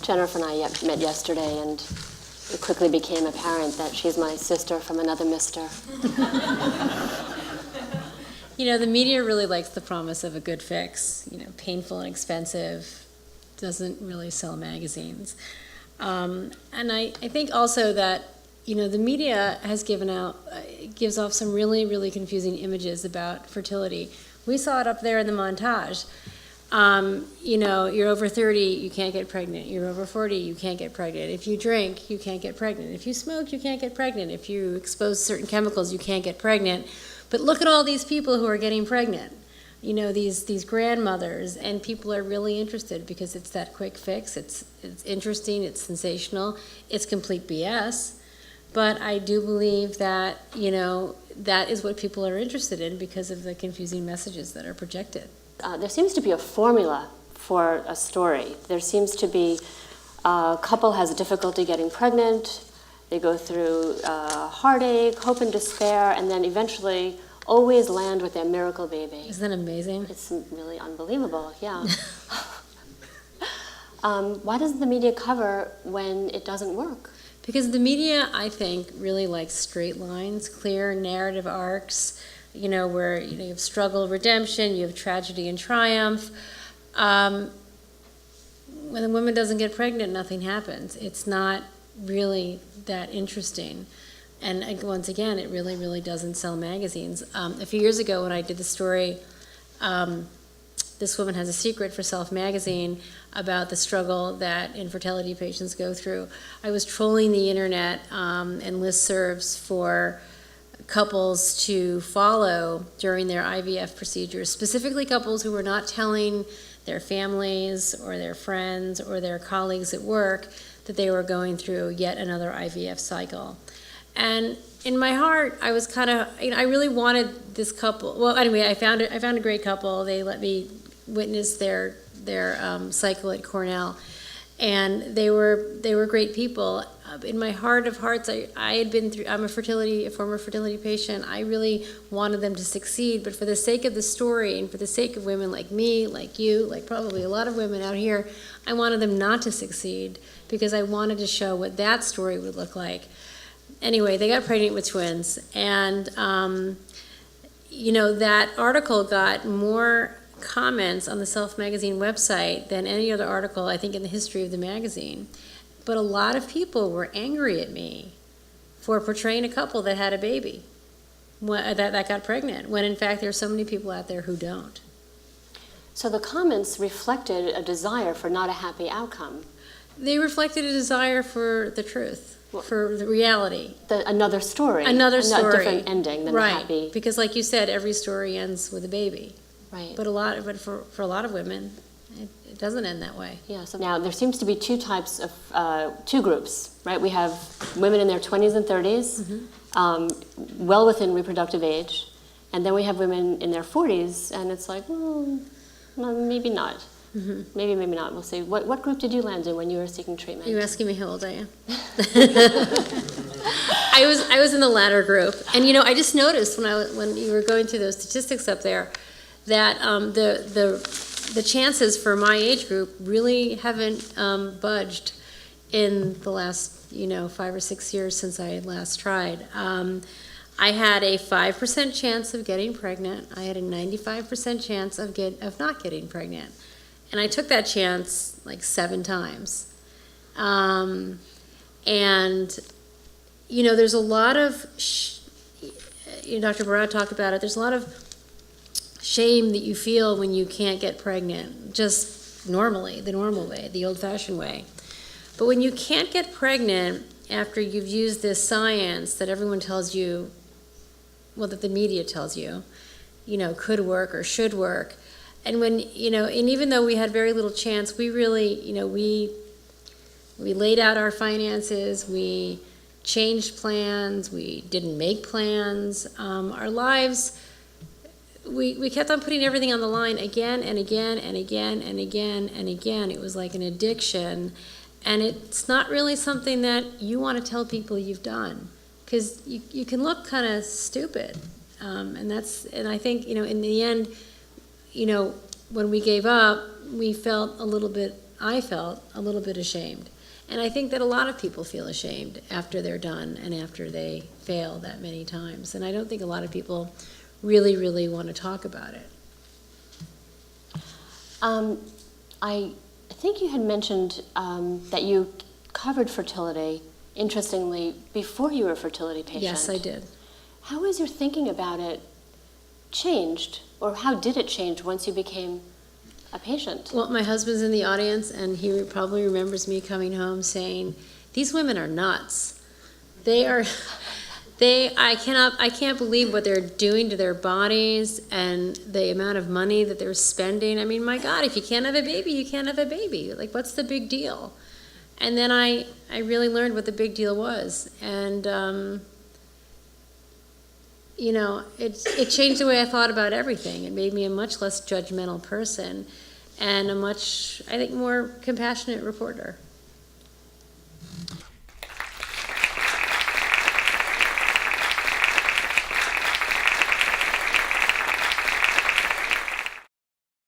Jennifer and I met yesterday, and it quickly became apparent that she's my sister from another mister. You know, the media really likes the promise of a good fix. You know, painful and expensive, doesn't really sell magazines. And I think also that, you know, the media has gives off some really, really confusing images about fertility. We saw it up there in the montage. You know, you're over 30, you can't get pregnant. You're over 40, you can't get pregnant. If you drink, you can't get pregnant. If you smoke, you can't get pregnant. If you expose certain chemicals, you can't get pregnant. But look at all these people who are getting pregnant. You know, these grandmothers, and people are really interested because it's that quick fix. It's interesting, it's sensational, it's complete BS. But I do believe that, you know, that is what people are interested in because of the confusing messages that are projected. There seems to be a formula for a story. There seems to be a couple has difficulty getting pregnant, they go through heartache, hope and despair, and then eventually always land with their miracle baby. Isn't that amazing? It's really unbelievable, yeah. Why doesn't the media cover when it doesn't work? Because the media, I think, really likes straight lines, clear narrative arcs, you know, where you have struggle, redemption, you have tragedy and triumph. When a woman doesn't get pregnant, nothing happens. It's not really that interesting. And once again, it really, really doesn't sell magazines. A few years ago when I did the story, This Woman Has a Secret for Self magazine, about the struggle that infertility patients go through, I was trolling the internet and listservs for couples to follow during their IVF procedures, specifically couples who were not telling their families or their friends or their colleagues at work that they were going through yet another IVF cycle. And in my heart, I was kind of, you know, I really wanted this couple. Well, anyway, I found a great couple. They let me witness their cycle at Cornell, and they were great people. In my heart of hearts, I had been through. I'm a former fertility patient. I really wanted them to succeed, but for the sake of the story and for the sake of women like me, like you, like probably a lot of women out here, I wanted them not to succeed because I wanted to show what that story would look like. Anyway, they got pregnant with twins, and you know, that article got more comments on the Self magazine website than any other article, I think, in the history of the magazine. But a lot of people were angry at me for portraying a couple that had a baby, that got pregnant, when in fact there are so many people out there who don't. So the comments reflected a desire for not a happy outcome. They reflected a desire for the truth, for the reality. Another story. Another story. A different ending than right. the happy. Because like you said, every story ends with a baby. Right. But for a lot of women, it doesn't end that way. Yeah. So now there seems to be two groups, right? We have women in their 20s and 30s, well within reproductive age, and then we have women in their 40s, and it's like, well, maybe not. Maybe not. We'll see. What group did you land in when you were seeking treatment? Are you asking me how old I am? I was in the latter group, and you know, I just noticed when you were going through those statistics up there that the chances for my age group really haven't budged in the last 5 or 6 years since I last tried. I had a 5% chance of getting pregnant. I had a 95% chance of not getting pregnant. And I took that chance like 7 times. And, there's a lot of, Dr. Barad talked about it, there's a lot of shame that you feel when you can't get pregnant, just normally, the normal way, the old-fashioned way. But when you can't get pregnant after you've used this science that everyone tells you, well, that the media tells you, could work or should work, and when, and even though we had very little chance, we really, we laid out our finances, we changed plans, we didn't make plans. Our lives, we kept on putting everything on the line again and again and again and again and again. It was like an addiction, and it's not really something that you want to tell people you've done, because you can look kind of stupid, and I think in the end, when we gave up, we felt a little bit I felt a little bit ashamed. And I think that a lot of people feel ashamed after they're done and after they fail that many times. And I don't think a lot of people really, really want to talk about it. I think you had mentioned that you covered fertility, interestingly, before you were a fertility patient. Yes, I did. How has your thinking about it changed, or how did it change once you became a patient? Well, my husband's in the audience, and he probably remembers me coming home saying, "These women are nuts. I can't believe what they're doing to their bodies and the amount of money that they're spending. I mean, my God, if you can't have a baby, you can't have a baby. Like, what's the big deal?" And then I really learned what the big deal was. And, it changed the way I thought about everything. It made me a much less judgmental person and a much, I think, more compassionate reporter.